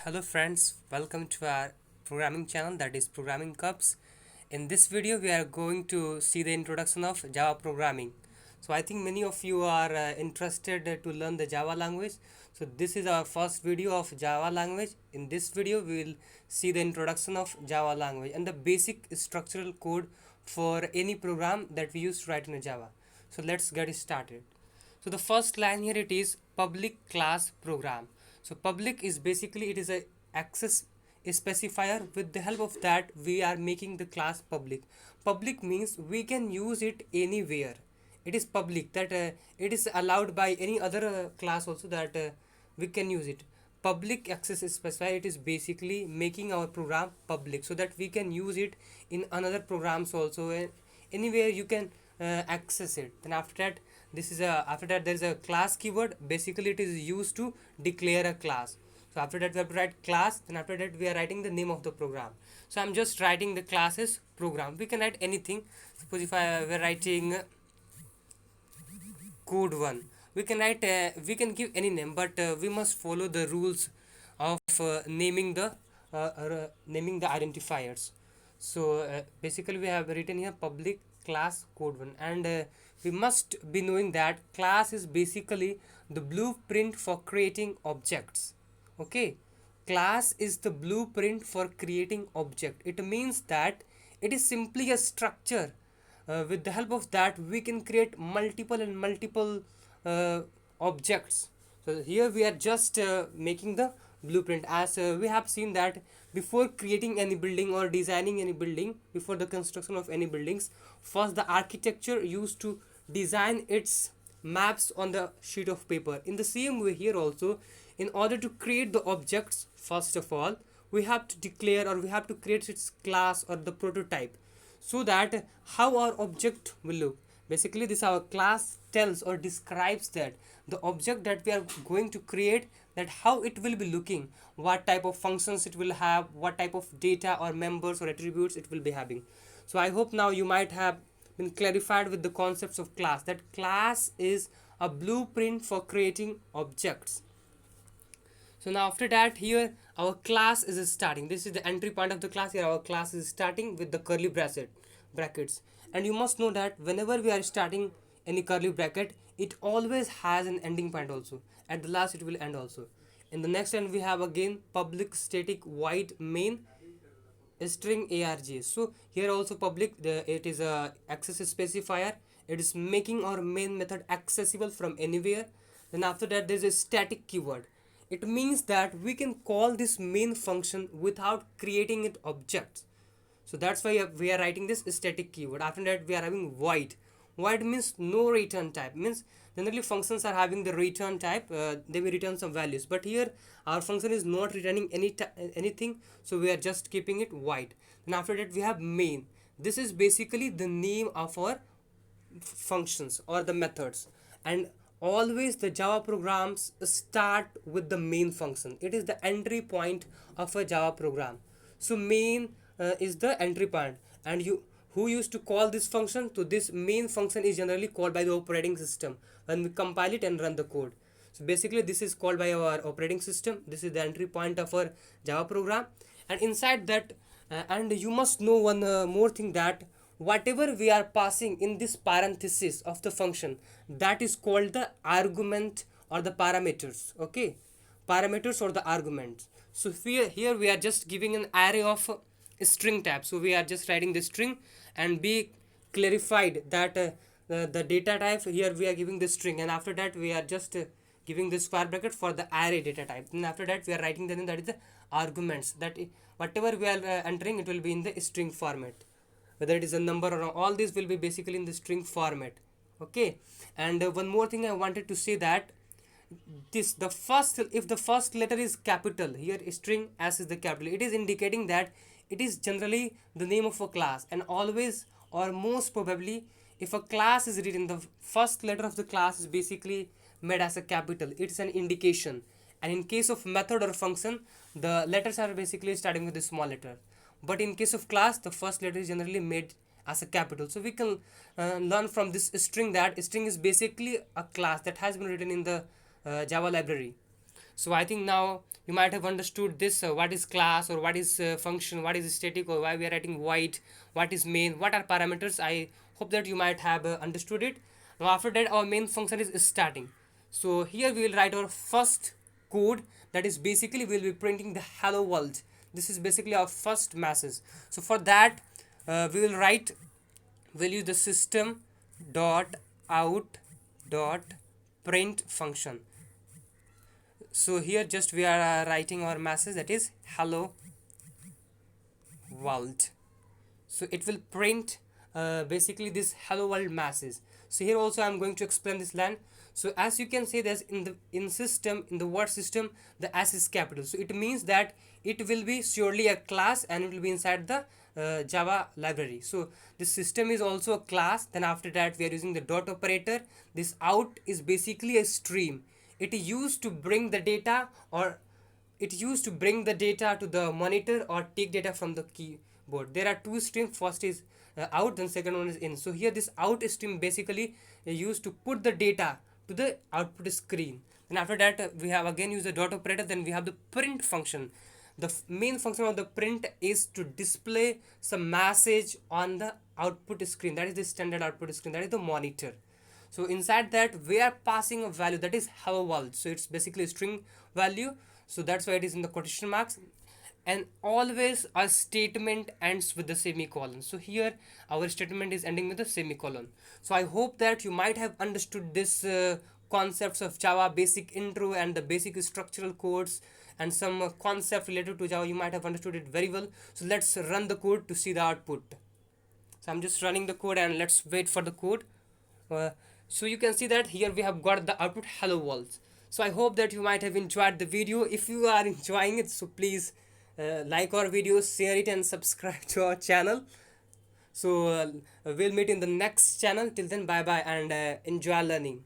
Hello friends, welcome to our programming channel, that is Programming Cups. In this video we are going to see the introduction of Java programming. So I think many of you are interested to learn the Java language. So this is our first video of Java language. In this video we will see the introduction of Java language and the basic structural code for any program that we use to write in a Java. So let's get started. So the first line here, it is public class program. So public is basically, it is a access specifier. With the help of that we are making the class public. Public means we can use it anywhere. It is public, that it is allowed by any other class also, that we can use it. Public access specifier, it is basically making our program public so that we can use it in another programs also, anywhere you can access it. Then after that, this is a after that there is a class keyword. Basically it is used to declare a class. So after that we have to write class, then after that we are writing the name of the program. So I'm just writing the class as program. We can write anything. Suppose if I were writing code 1, we can write we can give any name, but we must follow the rules of naming the identifiers. So basically we have written here public class code 1, and we must be knowing that class is basically the blueprint for creating objects. Okay, class is the blueprint for creating object. It means that it is simply a structure. With the help of that we can create multiple uh, objects. So here we are just making the blueprint. As we have seen that before creating any building or designing any building, before the construction of any buildings, first the architecture used to design its maps on the sheet of paper. In the same way here also, in order to create the objects, first of all we have to declare, or we have to create its class or the prototype, so that how our object will look. Basically this our class tells or describes that the object that we are going to create, that how it will be looking, what type of functions it will have, what type of data or members or attributes it will be having. So I hope now you might have been clarified with the concepts of class, that class is a blueprint for creating objects. So now after that, here our class is starting. This is the entry point of the class. Here our class is starting with the curly brackets. And you must know that whenever we are starting any curly bracket, it always has an ending point also. At the last it will end also. In the next end we have again public static void main string args. So here also public, it is a access specifier. It is making our main method accessible from anywhere. Then after that there is a static keyword. It means that we can call this main function without creating it objects. So that's why we are writing this static keyword. After that we are having void. Void means no return type. Means generally functions are having the return type. They will return some values, but here our function is not returning anything, so we are just keeping it void. Then after that we have main. This is basically the name of our functions or the methods, and always the Java programs start with the main function. It is the entry point of a Java program. So main is the entry point, and you who used to call this function. So this main function is generally called by the operating system when we compile it and run the code. So basically this is called by our operating system. This is the entry point of our Java program, and inside that and you must know one more thing, that whatever we are passing in this parenthesis of the function, that is called the argument or the parameters. Okay, parameters or the arguments. So here we are just giving an array of string type. So we are just writing the string, and be clarified that the data type, here we are giving the string, and after that we are just giving the square bracket for the array data type. And after that we are writing the name, that is the arguments, that whatever we are entering, it will be in the string format, whether it is a number or not, all these will be basically in the string format. Okay, and one more thing I wanted to say, that this the first, if the first letter is capital, here string s is the capital, it is indicating that it is generally the name of a class. And always, or most probably, if a class is written, the first letter of the class is basically made as a capital, it's an indication. And in case of method or function, the letters are basically starting with a small letter. But in case of class, the first letter is generally made as a capital. So we can learn from this string that string is basically a class that has been written in the Java library. So I think now you might have understood this, what is class, or what is function, what is static, or why we are writing void, what is main, what are parameters. I hope that you might have understood it. Now after that, our main function is starting. So here we will write our first code, that is basically we will be printing the hello world. This is basically our first message. So for that, we will write, we'll use the system dot out dot print function. So here just we are writing our message, that is hello world. So it will print basically this hello world message. So here also I'm going to explain this line. So as you can see, there's in system, in the word system, the S is capital, so it means that it will be surely a class and it will be inside the Java library. So this system is also a class. Then after that we are using the dot operator. This out is basically a stream. It is used to bring the data, or it used to bring the data to the monitor or take data from the keyboard. There are two streams. First is out, then second one is in. So here this out stream basically used to put the data to the output screen. Then after that we have again used the dot operator. Then we have the print function. The main function of the print is to display some message on the output screen, that is the standard output screen, that is the monitor. So inside that we are passing a value, that is hello world. So it's basically a string value, so that's why it is in the quotation marks. And always a statement ends with the semicolon. So here our statement is ending with the semicolon. So I hope that you might have understood this concepts of Java, basic intro and the basic structural codes, and some concept related to Java. You might have understood it very well. So let's run the code to see the output. So I'm just running the code and let's wait for the code. uh, so you can see that here we have got the output hello world. So I hope that you might have enjoyed the video. If you are enjoying it, so please like our videos, share it, and subscribe to our channel. So we'll meet in the next channel. Till then, bye bye, and enjoy learning.